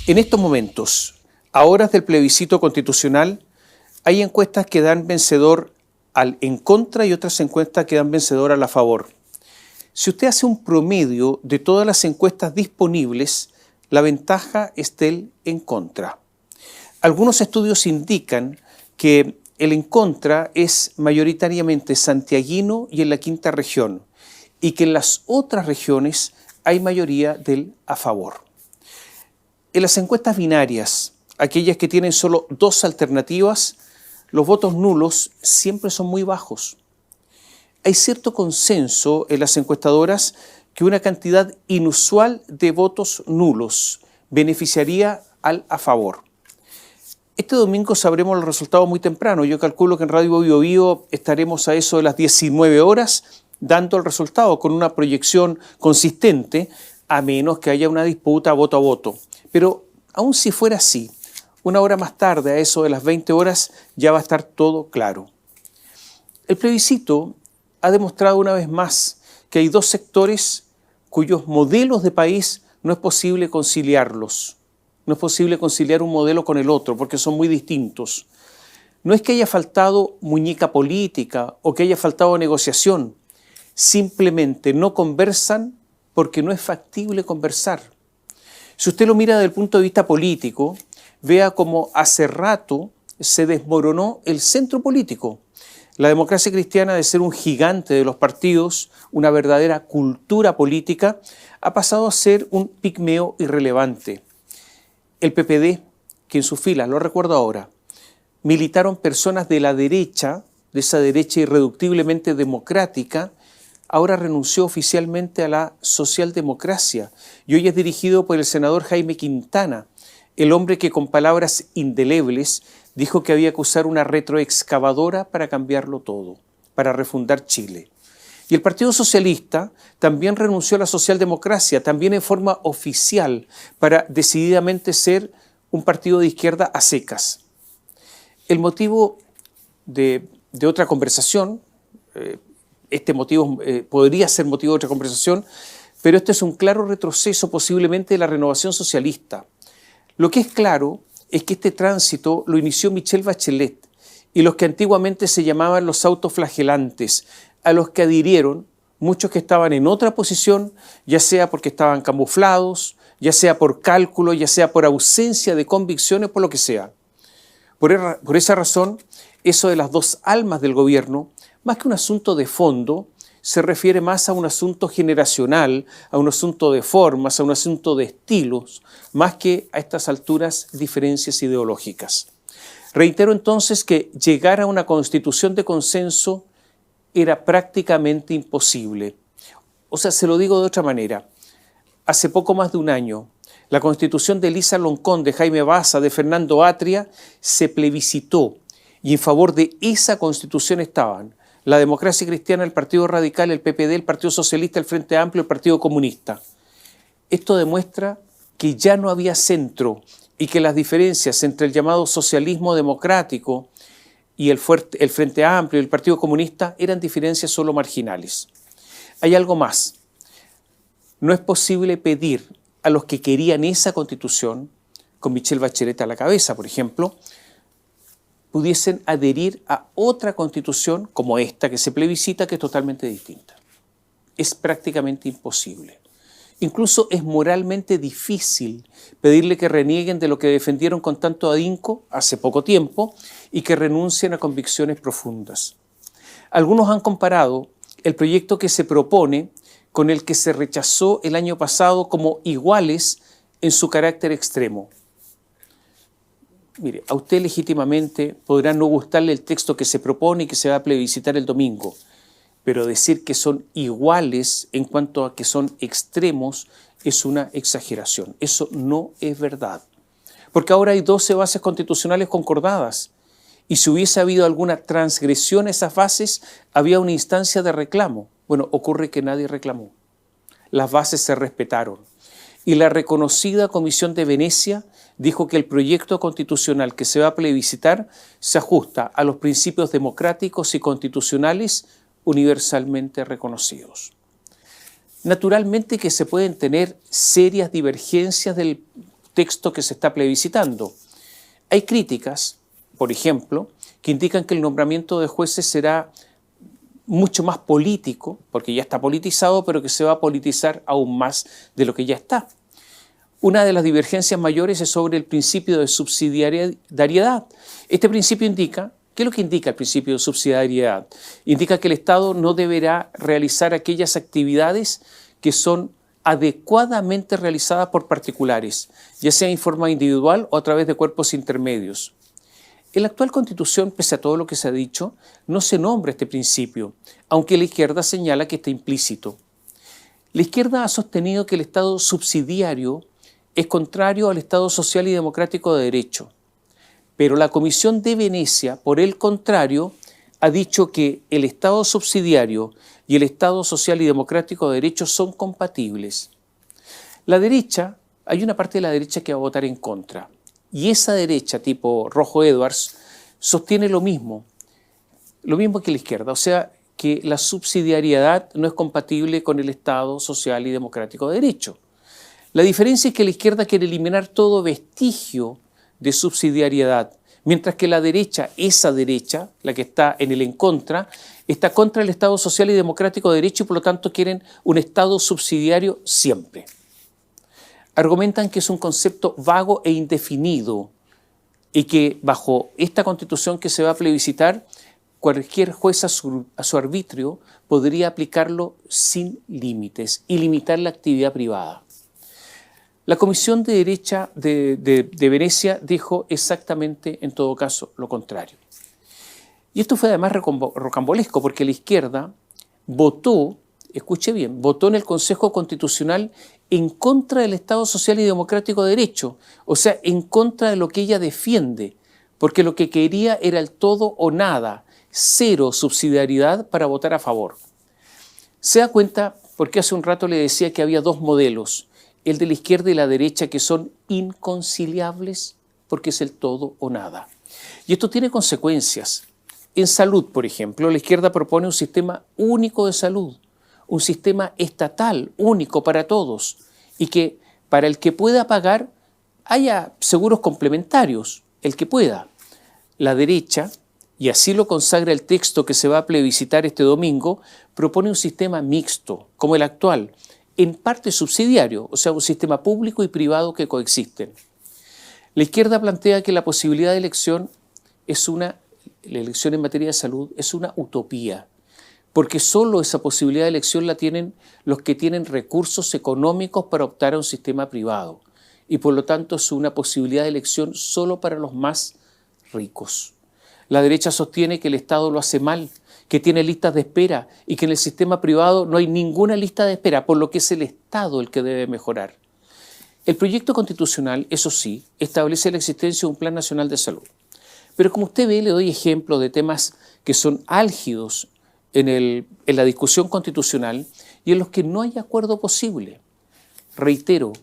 En estos momentos, a horas del plebiscito constitucional, hay encuestas que dan vencedor al en contra y otras encuestas que dan vencedor al a favor. Si usted hace un promedio de todas las encuestas disponibles, la ventaja es del en contra. Algunos estudios indican que el en contra es mayoritariamente santiaguino y en la quinta región, y que en las otras regiones hay mayoría del a favor. En las encuestas binarias, aquellas que tienen solo dos alternativas, los votos nulos siempre son muy bajos. Hay cierto consenso en las encuestadoras que una cantidad inusual de votos nulos beneficiaría al a favor. Este domingo sabremos los resultados muy temprano. Yo calculo que en Radio Bio Bio estaremos a eso de las 19 horas dando el resultado con una proyección consistente, a menos que haya una disputa voto a voto. Pero aun si fuera así, una hora más tarde, a eso de las 20 horas, ya va a estar todo claro. El plebiscito ha demostrado una vez más que hay dos sectores cuyos modelos de país no es posible conciliarlos. No es posible conciliar un modelo con el otro porque son muy distintos. No es que haya faltado muñeca política o que haya faltado negociación. Simplemente no conversan porque no es factible conversar. Si usted lo mira desde el punto de vista político, vea cómo hace rato se desmoronó el centro político. La democracia cristiana, de ser un gigante de los partidos, una verdadera cultura política, ha pasado a ser un pigmeo irrelevante. El PPD, que en sus filas, lo recuerdo ahora, militaron personas de la derecha, de esa derecha irreductiblemente democrática, ahora renunció oficialmente a la socialdemocracia y hoy es dirigido por el senador Jaime Quintana, el hombre que con palabras indelebles dijo que había que usar una retroexcavadora para cambiarlo todo, para refundar Chile. Y el Partido Socialista también renunció a la socialdemocracia, también en forma oficial, para decididamente ser un partido de izquierda a secas. El motivo de otra conversación, este motivo podría ser motivo de otra conversación, pero este es un claro retroceso posiblemente de la renovación socialista. Lo que es claro es que este tránsito lo inició Michelle Bachelet y los que antiguamente se llamaban los autoflagelantes, a los que adhirieron muchos que estaban en otra posición, ya sea porque estaban camuflados, ya sea por cálculo, ya sea por ausencia de convicciones, por lo que sea. Por esa razón, eso de las dos almas del gobierno, más que un asunto de fondo, se refiere más a un asunto generacional, a un asunto de formas, a un asunto de estilos, más que a estas alturas diferencias ideológicas. Reitero entonces que llegar a una constitución de consenso era prácticamente imposible. O sea, se lo digo de otra manera. Hace poco más de un año, la constitución de Elisa Loncón, de Jaime Baza, de Fernando Atria, se plebiscitó y en favor de esa constitución estaban la Democracia Cristiana, el Partido Radical, el PPD, el Partido Socialista, el Frente Amplio, el Partido Comunista. Esto demuestra que ya no había centro y que las diferencias entre el llamado socialismo democrático y el Frente Amplio y el Partido Comunista eran diferencias solo marginales. Hay algo más. No es posible pedir a los que querían esa constitución, con Michelle Bachelet a la cabeza, por ejemplo, pudiesen adherir a otra constitución como esta que se plebiscita, que es totalmente distinta. Es prácticamente imposible. Incluso es moralmente difícil pedirle que renieguen de lo que defendieron con tanto ahínco hace poco tiempo y que renuncien a convicciones profundas. Algunos han comparado el proyecto que se propone con el que se rechazó el año pasado como iguales en su carácter extremo. Mire, a usted legítimamente podrá no gustarle el texto que se propone y que se va a plebiscitar el domingo, pero decir que son iguales en cuanto a que son extremos es una exageración. Eso no es verdad. Porque ahora hay 12 bases constitucionales concordadas y si hubiese habido alguna transgresión a esas bases, había una instancia de reclamo. Bueno, ocurre que nadie reclamó. Las bases se respetaron. Y la reconocida Comisión de Venecia dijo que el proyecto constitucional que se va a plebiscitar se ajusta a los principios democráticos y constitucionales universalmente reconocidos. Naturalmente que se pueden tener serias divergencias del texto que se está plebiscitando. Hay críticas, por ejemplo, que indican que el nombramiento de jueces será mucho más político, porque ya está politizado, pero que se va a politizar aún más de lo que ya está. Una de las divergencias mayores es sobre el principio de subsidiariedad. Este principio indica, ¿qué es lo que indica el principio de subsidiariedad? Indica que el Estado no deberá realizar aquellas actividades que son adecuadamente realizadas por particulares, ya sea en forma individual o a través de cuerpos intermedios. En la actual Constitución, pese a todo lo que se ha dicho, no se nombra este principio, aunque la izquierda señala que está implícito. La izquierda ha sostenido que el Estado subsidiario es contrario al Estado social y democrático de derecho, pero la Comisión de Venecia, por el contrario, ha dicho que el Estado subsidiario y el Estado social y democrático de derecho son compatibles. La derecha, hay una parte de la derecha que va a votar en contra, y esa derecha, tipo Rojo Edwards, sostiene lo mismo que la izquierda, o sea, que la subsidiariedad no es compatible con el Estado social y democrático de derecho. La diferencia es que la izquierda quiere eliminar todo vestigio de subsidiariedad, mientras que la derecha, esa derecha, la que está en el en contra, está contra el Estado social y democrático de derecho y por lo tanto quieren un Estado subsidiario siempre. Argumentan que es un concepto vago e indefinido y que bajo esta Constitución que se va a plebiscitar, cualquier juez a su arbitrio podría aplicarlo sin límites y limitar la actividad privada. La Comisión de Derecha de Venecia dijo exactamente, en todo caso, lo contrario. Y esto fue además rocambolesco porque la izquierda votó, escuche bien, votó en el Consejo Constitucional en contra del Estado Social y Democrático de Derecho, o sea, en contra de lo que ella defiende, porque lo que quería era el todo o nada, cero subsidiariedad para votar a favor. Se da cuenta porque hace un rato le decía que había dos modelos, el de la izquierda y la derecha, que son inconciliables porque es el todo o nada. Y esto tiene consecuencias. En salud, por ejemplo, la izquierda propone un sistema único de salud, un sistema estatal único para todos y que para el que pueda pagar haya seguros complementarios, el que pueda. La derecha, y así lo consagra el texto que se va a plebiscitar este domingo, propone un sistema mixto, como el actual, en parte subsidiario, o sea, un sistema público y privado que coexisten. La izquierda plantea que la posibilidad de elección la elección en materia de salud es una utopía, porque solo esa posibilidad de elección la tienen los que tienen recursos económicos para optar a un sistema privado, y por lo tanto es una posibilidad de elección solo para los más ricos. La derecha sostiene que el Estado lo hace mal, que tiene listas de espera y que en el sistema privado no hay ninguna lista de espera, por lo que es el Estado el que debe mejorar. El proyecto constitucional, eso sí, establece la existencia de un Plan Nacional de Salud. Pero como usted ve, le doy ejemplos de temas que son álgidos en la discusión constitucional y en los que no hay acuerdo posible. Reitero,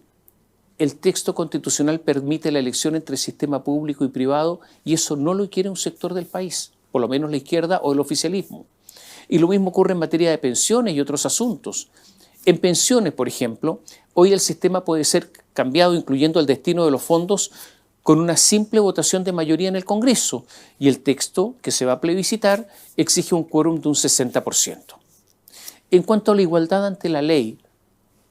el texto constitucional permite la elección entre sistema público y privado y eso no lo quiere un sector del país, por lo menos la izquierda o el oficialismo. Y lo mismo ocurre en materia de pensiones y otros asuntos. En pensiones, por ejemplo, hoy el sistema puede ser cambiado incluyendo el destino de los fondos con una simple votación de mayoría en el Congreso y el texto que se va a plebiscitar exige un quórum de un 60%. En cuanto a la igualdad ante la ley,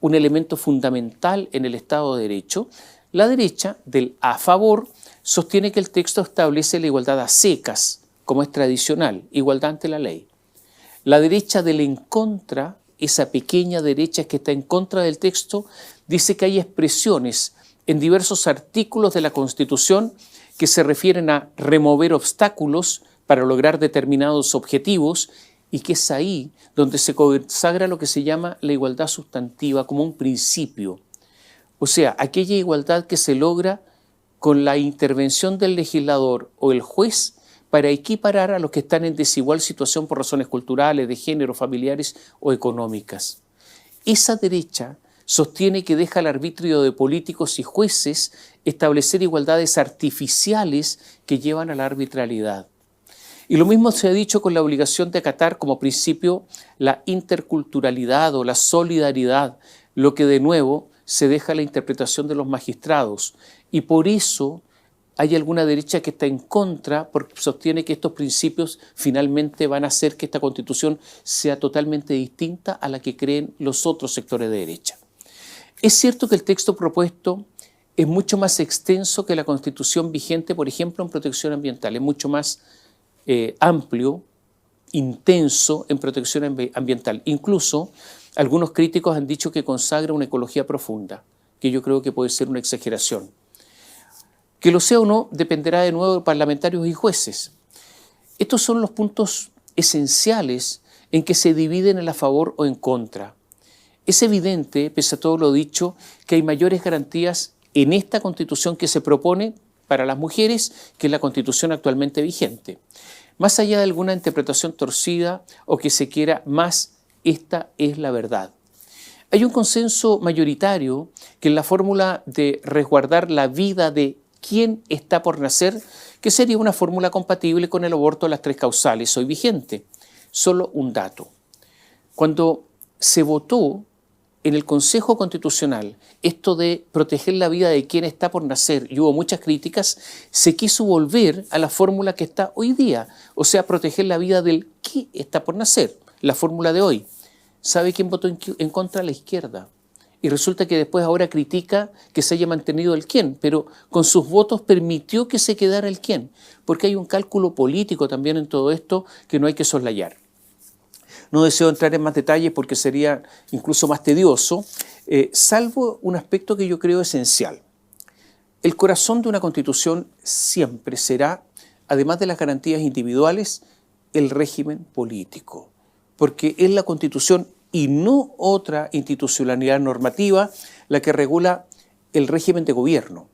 un elemento fundamental en el Estado de Derecho, la derecha del a favor sostiene que el texto establece la igualdad a secas, como es tradicional, igualdad ante la ley. La derecha del en contra, esa pequeña derecha que está en contra del texto, dice que hay expresiones en diversos artículos de la Constitución que se refieren a remover obstáculos para lograr determinados objetivos y que es ahí donde se consagra lo que se llama la igualdad sustantiva como un principio. O sea, aquella igualdad que se logra con la intervención del legislador o el juez para equiparar a los que están en desigual situación por razones culturales, de género, familiares o económicas. Esa derecha sostiene que deja al arbitrio de políticos y jueces establecer igualdades artificiales que llevan a la arbitrariedad. Y lo mismo se ha dicho con la obligación de acatar como principio la interculturalidad o la solidaridad, lo que de nuevo se deja la interpretación de los magistrados y por eso hay alguna derecha que está en contra porque sostiene que estos principios finalmente van a hacer que esta Constitución sea totalmente distinta a la que creen los otros sectores de derecha. Es cierto que el texto propuesto es mucho más extenso que la Constitución vigente, por ejemplo, en protección ambiental, es mucho más amplio, intenso en protección ambiental. Incluso algunos críticos han dicho que consagra una ecología profunda, que yo creo que puede ser una exageración. Que lo sea o no dependerá de nuevo de parlamentarios y jueces. Estos son los puntos esenciales en que se dividen en a favor o en contra. Es evidente, pese a todo lo dicho, que hay mayores garantías en esta Constitución que se propone para las mujeres que en la Constitución actualmente vigente. Más allá de alguna interpretación torcida o que se quiera más, esta es la verdad. Hay un consenso mayoritario que en la fórmula de resguardar la vida de quien está por nacer, que sería una fórmula compatible con el aborto de las 3 causales hoy vigente. Solo un dato. Cuando se votó en el Consejo Constitucional esto de proteger la vida de quien está por nacer, y hubo muchas críticas, se quiso volver a la fórmula que está hoy día, o sea, proteger la vida del que está por nacer, la fórmula de hoy. ¿Sabe quién votó en contra? La izquierda. Y resulta que después ahora critica que se haya mantenido el quién, pero con sus votos permitió que se quedara el quién, porque hay un cálculo político también en todo esto que no hay que soslayar. No deseo entrar en más detalles porque sería incluso más tedioso, salvo un aspecto que yo creo esencial. El corazón de una Constitución siempre será, además de las garantías individuales, el régimen político, porque es la Constitución y no otra institucionalidad normativa la que regula el régimen de gobierno.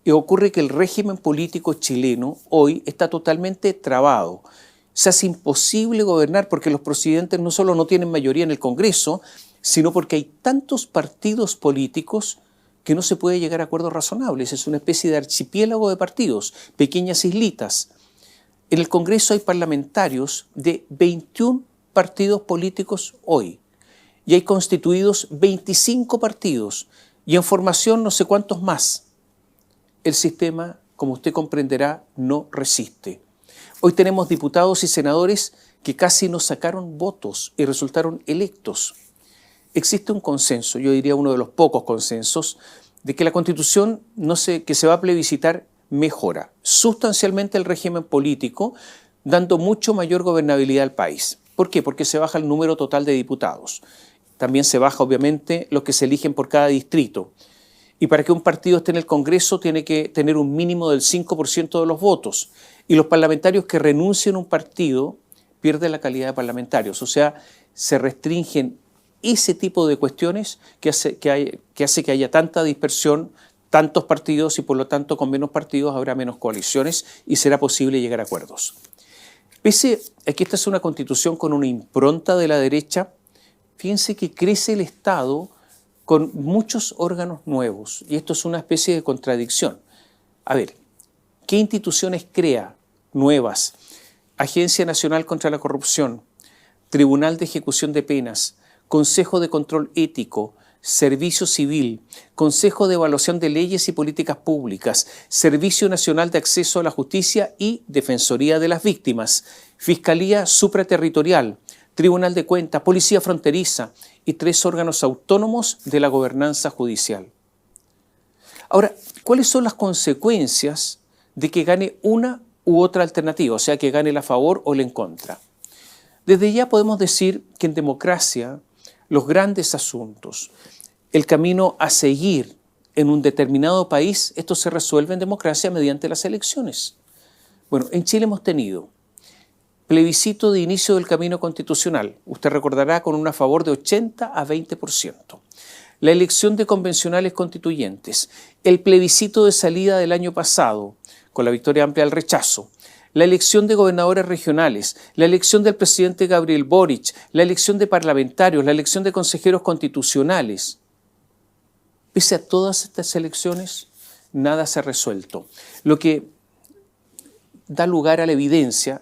Y ocurre que el régimen político chileno hoy está totalmente trabado. Se hace imposible gobernar porque los presidentes no solo no tienen mayoría en el Congreso, sino porque hay tantos partidos políticos que no se puede llegar a acuerdos razonables. Es una especie de archipiélago de partidos, pequeñas islitas. En el Congreso hay parlamentarios de 21 partidos políticos hoy y hay constituidos 25 partidos y en formación no sé cuántos más. El sistema, como usted comprenderá, no resiste. Hoy tenemos diputados y senadores que casi no sacaron votos y resultaron electos. Existe un consenso, yo diría uno de los pocos consensos, de que la Constitución que se va a plebiscitar mejora sustancialmente el régimen político, dando mucho mayor gobernabilidad al país. ¿Por qué? Porque se baja el número total de diputados. También se baja, obviamente, los que se eligen por cada distrito. Y para que un partido esté en el Congreso tiene que tener un mínimo del 5% de los votos. Y los parlamentarios que renuncien a un partido pierden la calidad de parlamentarios. O sea, se restringen ese tipo de cuestiones que hace que haya tanta dispersión, tantos partidos y por lo tanto con menos partidos habrá menos coaliciones y será posible llegar a acuerdos. Pese a que esta es una Constitución con una impronta de la derecha, fíjense que crece el Estado con muchos órganos nuevos y esto es una especie de contradicción. A ver, ¿qué instituciones crea nuevas? Agencia Nacional contra la Corrupción, Tribunal de Ejecución de Penas, Consejo de Control Ético, Servicio Civil, Consejo de Evaluación de Leyes y Políticas Públicas, Servicio Nacional de Acceso a la Justicia y Defensoría de las Víctimas, Fiscalía Supraterritorial, Tribunal de Cuentas, Policía Fronteriza y 3 órganos autónomos de la gobernanza judicial. Ahora, ¿cuáles son las consecuencias de que gane una u otra alternativa? O sea, que gane la a favor o la en contra. Desde ya podemos decir que en democracia los grandes asuntos, el camino a seguir en un determinado país, esto se resuelve en democracia mediante las elecciones. Bueno, en Chile hemos tenido plebiscito de inicio del camino constitucional, usted recordará con un a favor de 80 a 20%. La elección de convencionales constituyentes, el plebiscito de salida del año pasado, con la victoria amplia del rechazo, la elección de gobernadores regionales, la elección del presidente Gabriel Boric, la elección de parlamentarios, la elección de consejeros constitucionales. Pese a todas estas elecciones, nada se ha resuelto. Lo que da lugar a la evidencia,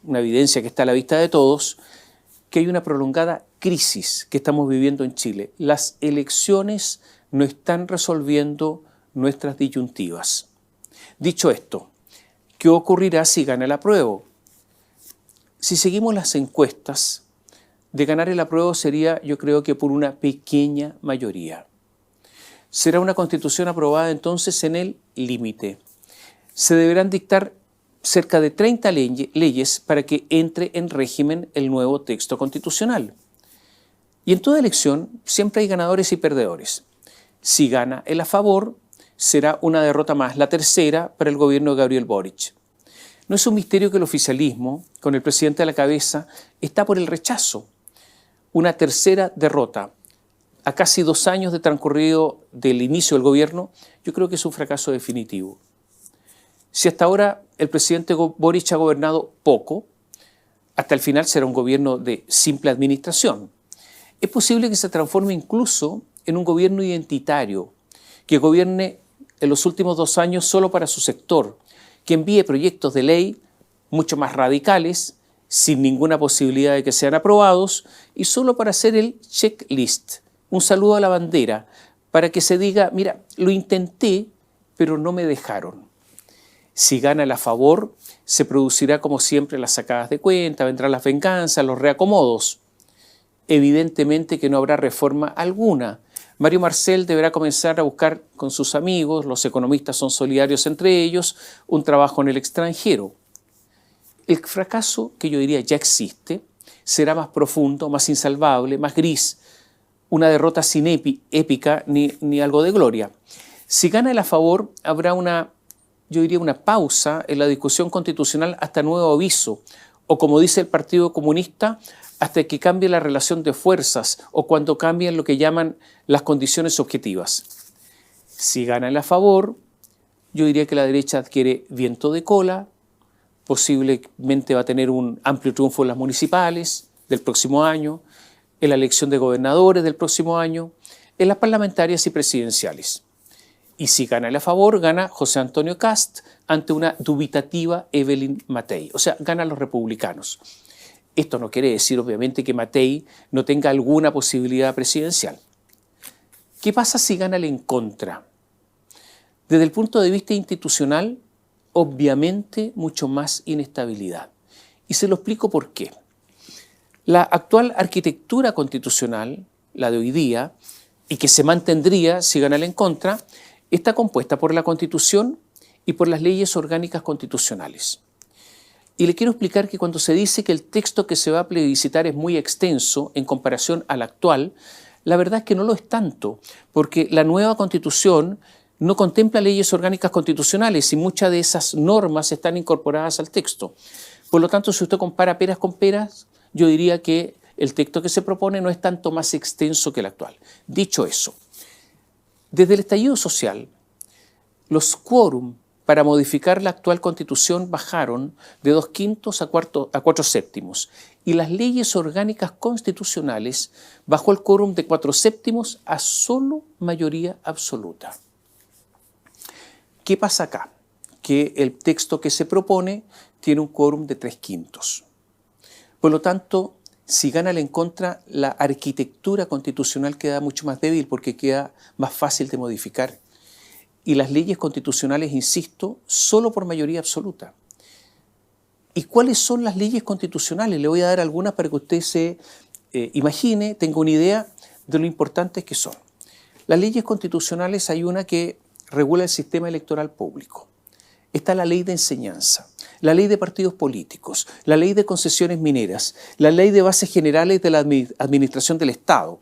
una evidencia que está a la vista de todos, que hay una prolongada crisis que estamos viviendo en Chile. Las elecciones no están resolviendo nuestras disyuntivas. Dicho esto, ¿qué ocurrirá si gana el apruebo? Si seguimos las encuestas, de ganar el apruebo sería, yo creo que por una pequeña mayoría. Será una constitución aprobada entonces en el límite. Se deberán dictar cerca de 30 leyes para que entre en régimen el nuevo texto constitucional. Y en toda elección siempre hay ganadores y perdedores. Si gana el a favor, será una derrota más, la tercera para el gobierno de Gabriel Boric. No es un misterio que el oficialismo, con el presidente a la cabeza, está por el rechazo. Una tercera derrota. A casi 2 años de transcurrido del inicio del gobierno, yo creo que es un fracaso definitivo. Si hasta ahora el presidente Boric ha gobernado poco, hasta el final será un gobierno de simple administración. Es posible que se transforme incluso en un gobierno identitario, que gobierne en los últimos 2 años solo para su sector, que envíe proyectos de ley mucho más radicales, sin ninguna posibilidad de que sean aprobados, y solo para hacer el checklist, un saludo a la bandera, para que se diga, mira, lo intenté, pero no me dejaron. Si gana el a favor, se producirá como siempre las sacadas de cuenta, vendrán las venganzas, los reacomodos. Evidentemente que no habrá reforma alguna. Mario Marcel deberá comenzar a buscar con sus amigos, los economistas son solidarios entre ellos, un trabajo en el extranjero. El fracaso, que yo diría ya existe, será más profundo, más insalvable, más gris, una derrota sin épica ni algo de gloria. Si gana el a favor, habrá una pausa en la discusión constitucional hasta nuevo aviso, o como dice el Partido Comunista, hasta que cambie la relación de fuerzas o cuando cambien lo que llaman las condiciones objetivas. Si gana el a favor, yo diría que la derecha adquiere viento de cola, posiblemente va a tener un amplio triunfo en las municipales del próximo año, en la elección de gobernadores del próximo año, en las parlamentarias y presidenciales. Y si gana el a favor, gana José Antonio Kast ante una dubitativa Evelyn Matei, o sea, ganan los republicanos. Esto no quiere decir, obviamente, que Matei no tenga alguna posibilidad presidencial. ¿Qué pasa si gana el en contra? Desde el punto de vista institucional, obviamente, mucho más inestabilidad. Y se lo explico por qué. La actual arquitectura constitucional, la de hoy día, y que se mantendría si gana el en contra, está compuesta por la Constitución y por las leyes orgánicas constitucionales. Y le quiero explicar que cuando se dice que el texto que se va a plebiscitar es muy extenso en comparación al actual, la verdad es que no lo es tanto, porque la nueva Constitución no contempla leyes orgánicas constitucionales y muchas de esas normas están incorporadas al texto. Por lo tanto, si usted compara peras con peras, yo diría que el texto que se propone no es tanto más extenso que el actual. Dicho eso, desde el estallido social, los quórum para modificar la actual Constitución bajaron de 2/5 a 4/7 y las leyes orgánicas constitucionales bajó el quórum de 4/7 a solo mayoría absoluta. ¿Qué pasa acá? Que el texto que se propone tiene un quórum de 3/5. Por lo tanto, si gana el en contra, la arquitectura constitucional queda mucho más débil porque queda más fácil de modificar. Y las leyes constitucionales, insisto, solo por mayoría absoluta. ¿Y cuáles son las leyes constitucionales? Le voy a dar algunas para que usted se imagine, tenga una idea de lo importantes que son. Las leyes constitucionales, hay una que regula el sistema electoral público. Está la ley de enseñanza, la ley de partidos políticos, la ley de concesiones mineras, la ley de bases generales de la administración del Estado,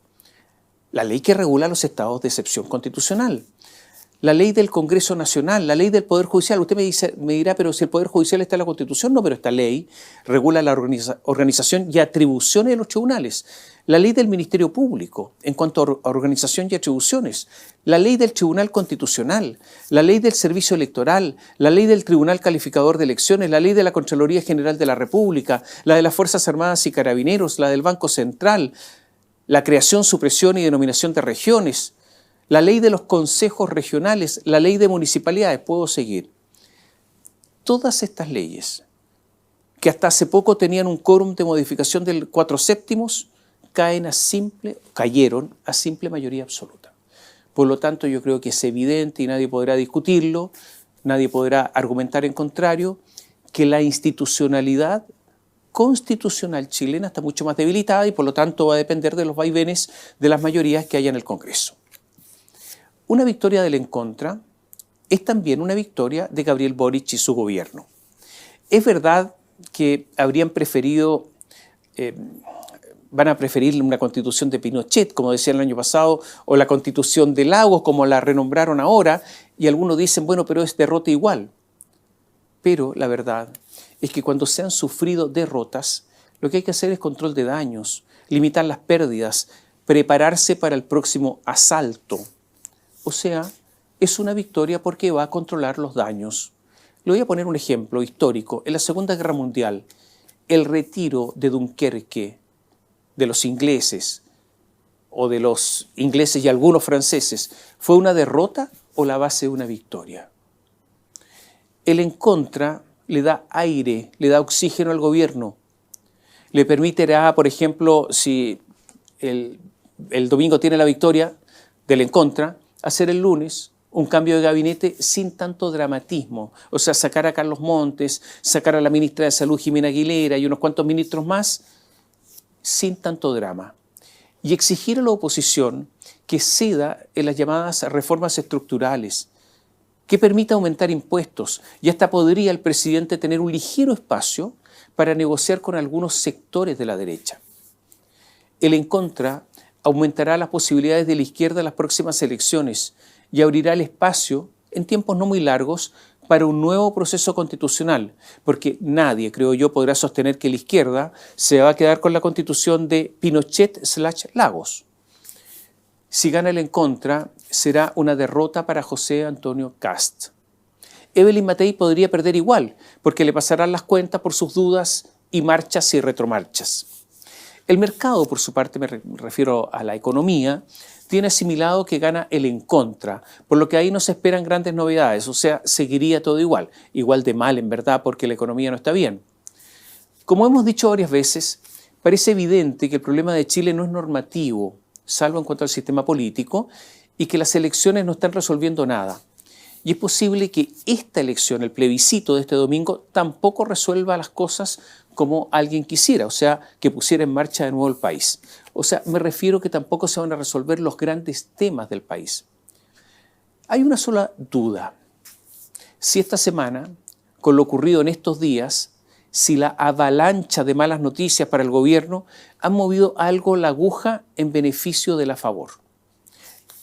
la ley que regula los estados de excepción constitucional, la ley del Congreso Nacional, la ley del Poder Judicial. Usted me dirá, pero si el Poder Judicial está en la Constitución, no, pero esta ley regula la organización y atribuciones de los tribunales. La ley del Ministerio Público en cuanto a organización y atribuciones, la ley del Tribunal Constitucional, la ley del Servicio Electoral, la ley del Tribunal Calificador de Elecciones, la ley de la Contraloría General de la República, la de las Fuerzas Armadas y Carabineros, la del Banco Central, la creación, supresión y denominación de regiones, la ley de los consejos regionales, la ley de municipalidades, puedo seguir. Todas estas leyes, que hasta hace poco tenían un quórum de modificación del 4/7, cayeron a simple mayoría absoluta. Por lo tanto, yo creo que es evidente y nadie podrá discutirlo, nadie podrá argumentar en contrario, que la institucionalidad constitucional chilena está mucho más debilitada y por lo tanto va a depender de los vaivenes de las mayorías que haya en el Congreso. Una victoria del en contra es también una victoria de Gabriel Boric y su gobierno. Es verdad que habrían preferido, van a preferir una constitución de Pinochet, como decían el año pasado, o la constitución de Lagos, como la renombraron ahora, y algunos dicen, bueno, pero es derrota igual. Pero la verdad es que cuando se han sufrido derrotas, lo que hay que hacer es control de daños, limitar las pérdidas, prepararse para el próximo asalto. O sea, es una victoria porque va a controlar los daños. Le voy a poner un ejemplo histórico. En la Segunda Guerra Mundial, el retiro de Dunkerque de los ingleses, o de los ingleses y algunos franceses, ¿fue una derrota o la base de una victoria? El en contra le da aire, le da oxígeno al gobierno. Le permitirá, por ejemplo, si el domingo tiene la victoria del en contra, hacer el lunes un cambio de gabinete sin tanto dramatismo. O sea, sacar a Carlos Montes, sacar a la ministra de Salud, Jimena Aguilera, y unos cuantos ministros más, sin tanto drama. Y exigir a la oposición que ceda en las llamadas reformas estructurales, que permita aumentar impuestos, y hasta podría el presidente tener un ligero espacio para negociar con algunos sectores de la derecha. El en contra aumentará las posibilidades de la izquierda en las próximas elecciones y abrirá el espacio, en tiempos no muy largos, para un nuevo proceso constitucional, porque nadie, creo yo, podrá sostener que la izquierda se va a quedar con la constitución de Pinochet/Lagos. Si gana el en contra, será una derrota para José Antonio Kast. Evelyn Matei podría perder igual, porque le pasarán las cuentas por sus dudas y marchas y retromarchas. El mercado, por su parte, me refiero a la economía, tiene asimilado que gana el en contra, por lo que ahí no se esperan grandes novedades, o sea, seguiría todo igual de mal en verdad, porque la economía no está bien. Como hemos dicho varias veces, parece evidente que el problema de Chile no es normativo, salvo en cuanto al sistema político, y que las elecciones no están resolviendo nada. Y es posible que esta elección, el plebiscito de este domingo, tampoco resuelva las cosas como alguien quisiera, o sea, que pusiera en marcha de nuevo el país. O sea, me refiero que tampoco se van a resolver los grandes temas del país. Hay una sola duda. Si esta semana, con lo ocurrido en estos días, si la avalancha de malas noticias para el gobierno ha movido algo la aguja en beneficio de la favor.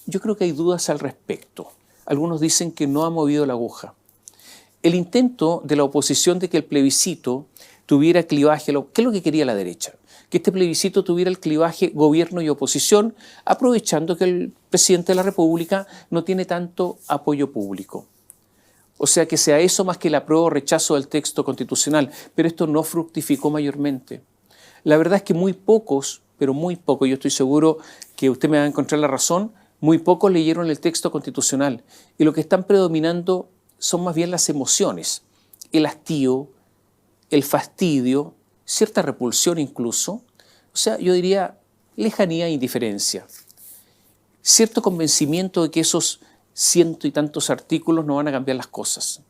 Yo creo que hay dudas al respecto. Algunos dicen que no ha movido la aguja. El intento de la oposición de que el plebiscito tuviera clivaje, ¿qué es lo que quería la derecha? Que este plebiscito tuviera el clivaje gobierno y oposición, aprovechando que el presidente de la República no tiene tanto apoyo público. O sea, que sea eso más que el apruebo o rechazo del texto constitucional, pero esto no fructificó mayormente. La verdad es que muy pocos, pero muy pocos, yo estoy seguro que usted me va a encontrar la razón, muy pocos leyeron el texto constitucional y lo que están predominando son más bien las emociones, el hastío, el fastidio, cierta repulsión incluso, o sea, yo diría lejanía e indiferencia. Cierto convencimiento de que esos ciento y tantos artículos no van a cambiar las cosas.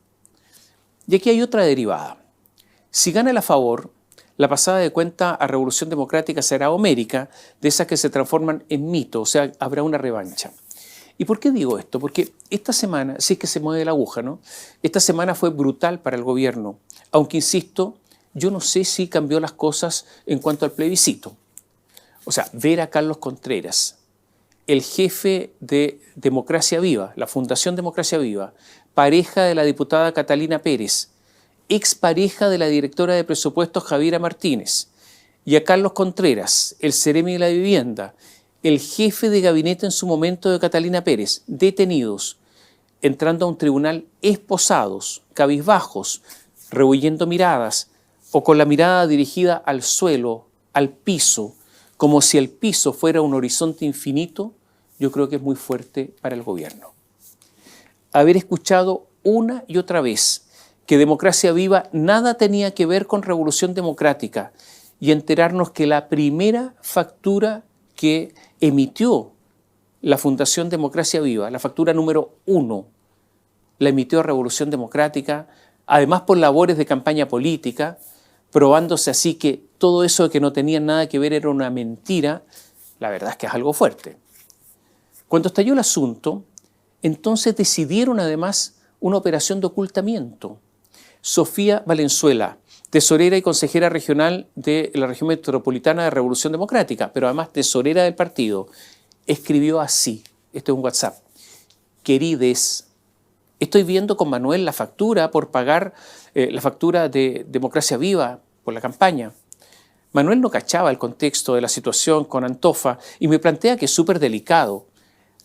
Y aquí hay otra derivada. Si gana el a favor, la pasada de cuenta a Revolución Democrática será homérica, de esas que se transforman en mito, o sea, habrá una revancha. ¿Y por qué digo esto? Porque esta semana, sí es que se mueve la aguja, ¿no? Esta semana fue brutal para el gobierno, aunque insisto, yo no sé si cambió las cosas en cuanto al plebiscito. O sea, ver a Carlos Contreras, el jefe de Democracia Viva, la Fundación Democracia Viva, pareja de la diputada Catalina Pérez, expareja de la directora de presupuestos Javiera Martínez, y a Carlos Contreras, el Seremi de la Vivienda, el jefe de gabinete en su momento de Catalina Pérez, detenidos, entrando a un tribunal esposados, cabizbajos, rehuyendo miradas, o con la mirada dirigida al suelo, al piso, como si el piso fuera un horizonte infinito, yo creo que es muy fuerte para el gobierno. Haber escuchado una y otra vez que Democracia Viva nada tenía que ver con Revolución Democrática y enterarnos que la primera factura que emitió la Fundación Democracia Viva, la factura número 1, la emitió Revolución Democrática, además por labores de campaña política, probándose así que todo eso de que no tenía nada que ver era una mentira. La verdad es que es algo fuerte. Cuando estalló el asunto, entonces decidieron además una operación de ocultamiento. Sofía Valenzuela, tesorera y consejera regional de la región metropolitana de Revolución Democrática, pero además tesorera del partido, escribió así, este es un WhatsApp: querides, estoy viendo con Manuel la factura por pagar la factura de Democracia Viva por la campaña. Manuel no cachaba el contexto de la situación con Antofa y me plantea que es súper delicado.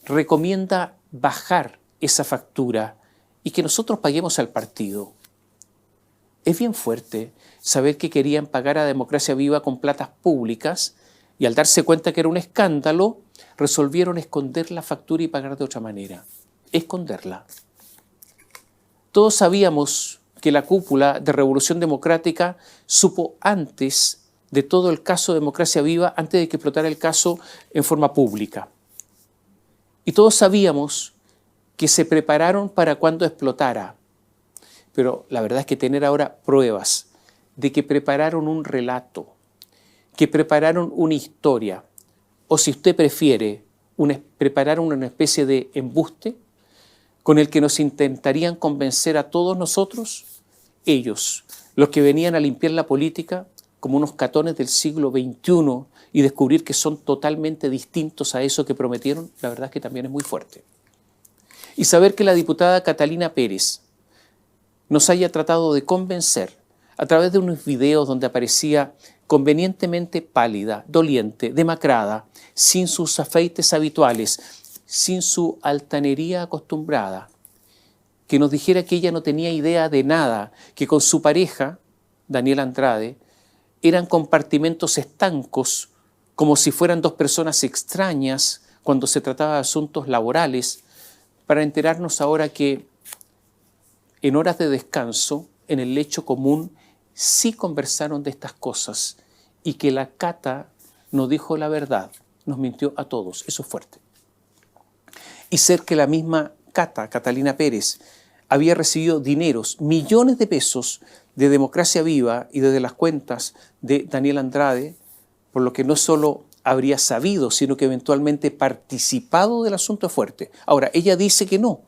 Recomienda bajar esa factura y que nosotros paguemos al partido. Es bien fuerte saber que querían pagar a Democracia Viva con platas públicas y al darse cuenta que era un escándalo, resolvieron esconder la factura y pagar de otra manera. Esconderla. Todos sabíamos que la cúpula de Revolución Democrática supo antes de todo el caso de Democracia Viva, antes de que explotara el caso en forma pública. Y todos sabíamos que se prepararon para cuando explotara. Pero la verdad es que tener ahora pruebas de que prepararon un relato, que prepararon una historia, o si usted prefiere, prepararon una especie de embuste con el que nos intentarían convencer a todos nosotros, ellos, los que venían a limpiar la política como unos catones del siglo XXI y descubrir que son totalmente distintos a eso que prometieron, la verdad es que también es muy fuerte. Y saber que la diputada Catalina Pérez nos haya tratado de convencer a través de unos videos donde aparecía convenientemente pálida, doliente, demacrada, sin sus afeites habituales, sin su altanería acostumbrada, que nos dijera que ella no tenía idea de nada, que con su pareja, Daniel Andrade, eran compartimentos estancos, como si fueran dos personas extrañas cuando se trataba de asuntos laborales, para enterarnos ahora que en horas de descanso, en el lecho común, sí conversaron de estas cosas y que la Cata no dijo la verdad, nos mintió a todos. Eso es fuerte. Y ser que la misma Cata, Catalina Pérez, había recibido dineros, millones de pesos de Democracia Viva y desde las cuentas de Daniel Andrade, por lo que no solo habría sabido, sino que eventualmente participado del asunto fuerte. Ahora, ella dice que no,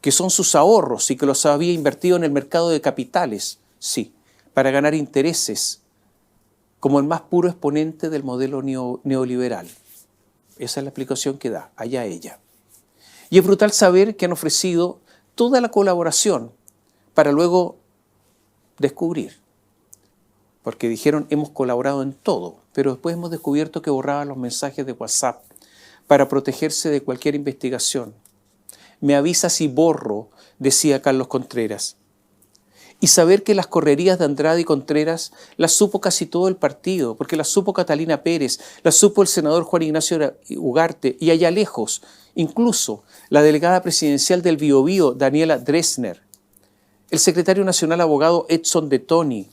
que son sus ahorros y que los había invertido en el mercado de capitales, sí, para ganar intereses, como el más puro exponente del modelo neoliberal. Esa es la explicación que da, allá ella. Y es brutal saber que han ofrecido toda la colaboración para luego descubrir, porque dijeron hemos colaborado en todo, pero después hemos descubierto que borraban los mensajes de WhatsApp para protegerse de cualquier investigación. Me avisa si borro, decía Carlos Contreras. Y saber que las correrías de Andrade y Contreras las supo casi todo el partido, porque las supo Catalina Pérez, las supo el senador Juan Ignacio Ugarte, y allá lejos, incluso la delegada presidencial del Biobío, Daniela Dressner, el secretario nacional abogado Edson de Toni,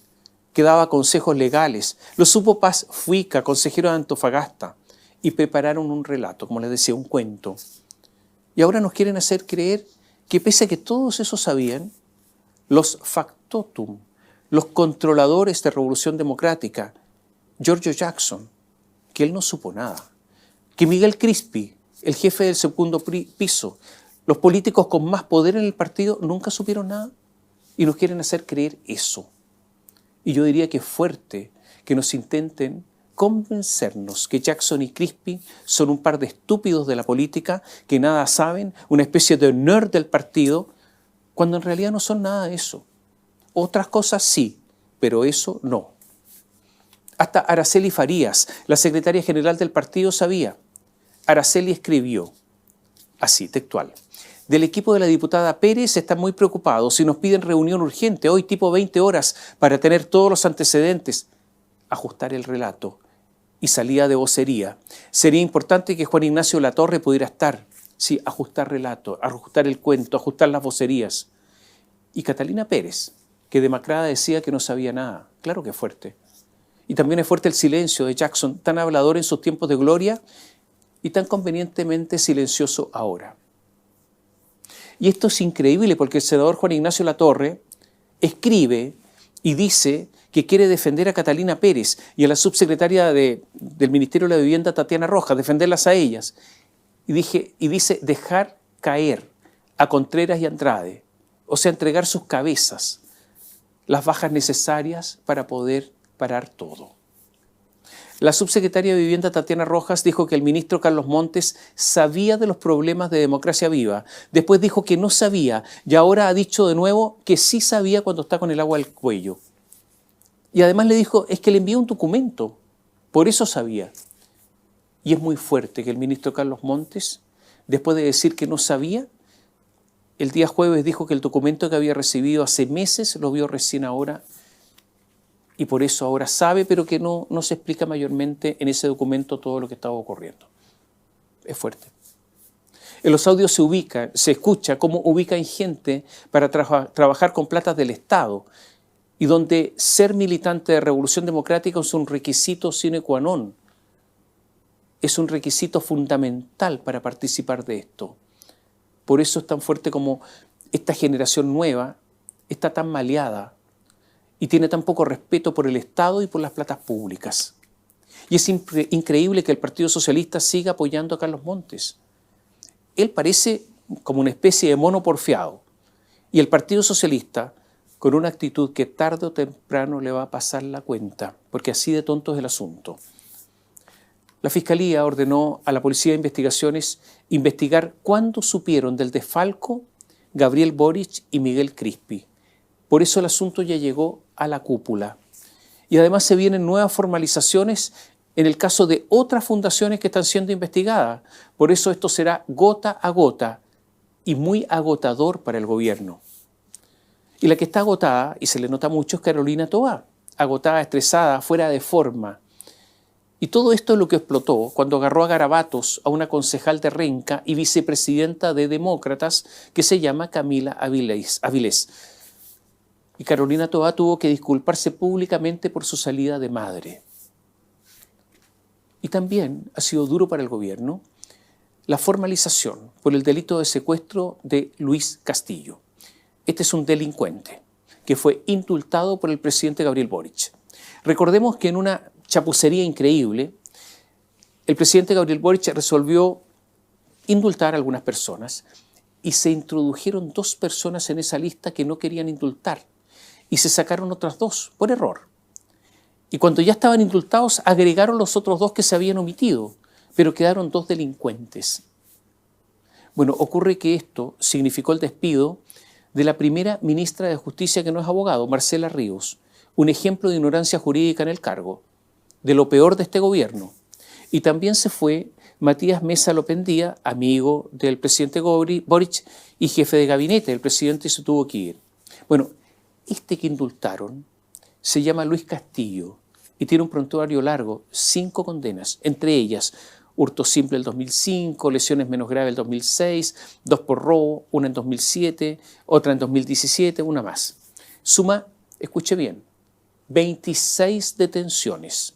que daba consejos legales, lo supo Paz Fuica, consejero de Antofagasta, y prepararon un relato, como les decía, un cuento. Y ahora nos quieren hacer creer que pese a que todos eso sabían, los factotum, los controladores de Revolución Democrática, Giorgio Jackson, que él no supo nada, que Miguel Crispi, el jefe del segundo piso, los políticos con más poder en el partido nunca supieron nada y nos quieren hacer creer eso. Y yo diría que es fuerte que nos intenten convencernos que Jackson y Crispi son un par de estúpidos de la política que nada saben, una especie de nerd del partido, cuando en realidad no son nada de eso. Otras cosas sí, pero eso no. Hasta Araceli Farías, la secretaria general del partido, sabía. Araceli escribió, así, textual: del equipo de la diputada Pérez están muy preocupados y nos piden reunión urgente, hoy tipo 20 horas, para tener todos los antecedentes. Ajustar el relato. Y salía de vocería. Sería importante que Juan Ignacio Latorre pudiera estar. Sí, ajustar relato, ajustar el cuento, ajustar las vocerías. Y Catalina Pérez, que demacrada decía que no sabía nada. Claro que es fuerte. Y también es fuerte el silencio de Jackson, tan hablador en sus tiempos de gloria y tan convenientemente silencioso ahora. Y esto es increíble porque el senador Juan Ignacio Latorre escribe y dice que quiere defender a Catalina Pérez y a la subsecretaria del Ministerio de la Vivienda, Tatiana Rojas, defenderlas a ellas. Y dice dejar caer a Contreras y Andrade, o sea, entregar sus cabezas, las bajas necesarias para poder parar todo. La subsecretaria de Vivienda, Tatiana Rojas, dijo que el ministro Carlos Montes sabía de los problemas de Democracia Viva. Después dijo que no sabía y ahora ha dicho de nuevo que sí sabía cuando está con el agua al cuello. Y además le dijo, es que le envió un documento, por eso sabía. Y es muy fuerte que el ministro Carlos Montes, después de decir que no sabía, el día jueves dijo que el documento que había recibido hace meses lo vio recién ahora y por eso ahora sabe, pero que no se explica mayormente en ese documento todo lo que estaba ocurriendo. Es fuerte. En los audios se escucha cómo ubican gente para trabajar con platas del Estado y donde ser militante de Revolución Democrática es un requisito sine qua non. Es un requisito fundamental para participar de esto. Por eso es tan fuerte como esta generación nueva está tan maleada y tiene tan poco respeto por el Estado y por las platas públicas. Y es increíble que el Partido Socialista siga apoyando a Carlos Montes. Él parece como una especie de mono porfiado. Y el Partido Socialista, con una actitud que tarde o temprano le va a pasar la cuenta, porque así de tonto es el asunto. La Fiscalía ordenó a la Policía de Investigaciones investigar cuándo supieron del desfalco Gabriel Boric y Miguel Crispi. Por eso el asunto ya llegó a la cúpula. Y además se vienen nuevas formalizaciones en el caso de otras fundaciones que están siendo investigadas. Por eso esto será gota a gota y muy agotador para el gobierno. Y la que está agotada, y se le nota mucho, es Carolina Toá, agotada, estresada, fuera de forma. Y todo esto es lo que explotó cuando agarró a garabatos a una concejal de Renca y vicepresidenta de Demócratas que se llama Camila Avilés. Y Carolina Toá tuvo que disculparse públicamente por su salida de madre. Y también ha sido duro para el gobierno la formalización por el delito de secuestro de Luis Castillo. Este es un delincuente que fue indultado por el presidente Gabriel Boric. Recordemos que en una chapucería increíble, el presidente Gabriel Boric resolvió indultar a algunas personas y se introdujeron 2 personas en esa lista que no querían indultar y se sacaron otras 2 por error. Y cuando ya estaban indultados, agregaron los otros 2 que se habían omitido, pero quedaron 2 delincuentes. Bueno, ocurre que esto significó el despido de la primera ministra de Justicia que no es abogado, Marcela Ríos, un ejemplo de ignorancia jurídica en el cargo, de lo peor de este gobierno. Y también se fue Matías Mesa Lopendía, amigo del presidente Boric y jefe de gabinete del presidente, y se tuvo que ir. Bueno, este que indultaron se llama Luis Castillo y tiene un prontuario largo, 5 condenas, entre ellas hurto simple el 2005, lesiones menos graves el 2006, 2 por robo, una en 2007, otra en 2017, una más. Suma, escuche bien, 26 detenciones.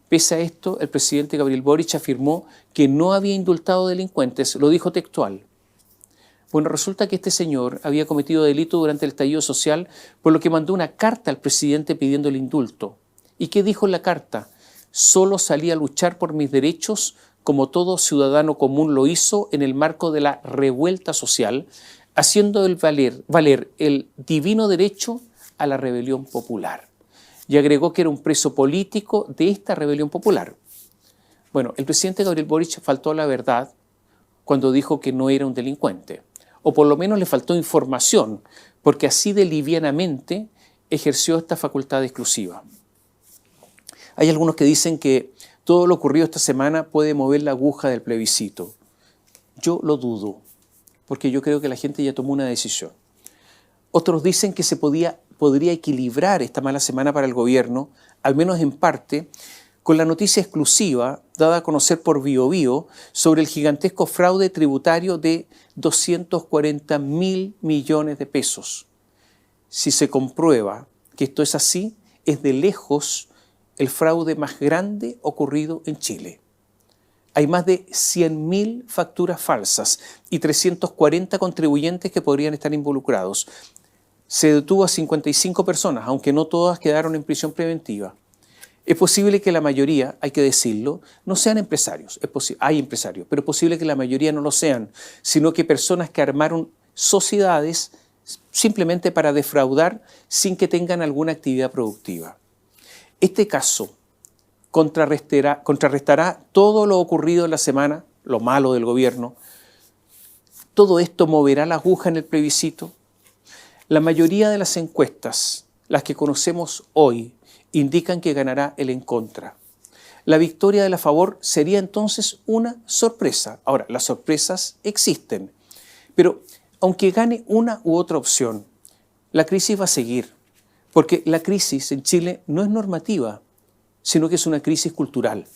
Pese a esto, el presidente Gabriel Boric afirmó que no había indultado delincuentes, lo dijo textual. Bueno, resulta que este señor había cometido delito durante el estallido social, por lo que mandó una carta al presidente pidiendo el indulto. ¿Y qué dijo en la carta? Solo salí a luchar por mis derechos como todo ciudadano común lo hizo en el marco de la revuelta social, haciendo valer el divino derecho a la rebelión popular. Y agregó que era un preso político de esta rebelión popular. Bueno, el presidente Gabriel Boric faltó a la verdad cuando dijo que no era un delincuente, o por lo menos le faltó información, porque así de livianamente ejerció esta facultad exclusiva. Hay algunos que dicen que todo lo ocurrido esta semana puede mover la aguja del plebiscito. Yo lo dudo, porque yo creo que la gente ya tomó una decisión. Otros dicen que se podría equilibrar esta mala semana para el gobierno, al menos en parte, con la noticia exclusiva dada a conocer por Biobío sobre el gigantesco fraude tributario de 240.000 millones de pesos. Si se comprueba que esto es así, es de lejos el fraude más grande ocurrido en Chile. Hay más de 100.000 facturas falsas y 340 contribuyentes que podrían estar involucrados. Se detuvo a 55 personas, aunque no todas quedaron en prisión preventiva. Es posible que la mayoría, hay que decirlo, no sean empresarios. Hay empresarios, pero es posible que la mayoría no lo sean, sino que personas que armaron sociedades simplemente para defraudar sin que tengan alguna actividad productiva. Este caso contrarrestará todo lo ocurrido en la semana, lo malo del gobierno. Todo esto moverá la aguja en el plebiscito. La mayoría de las encuestas, las que conocemos hoy, indican que ganará el en contra. La victoria del a favor sería entonces una sorpresa. Ahora, las sorpresas existen, pero aunque gane una u otra opción, la crisis va a seguir, porque la crisis en Chile no es normativa, sino que es una crisis cultural.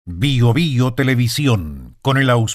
Bio Bio Televisión, con el auspicio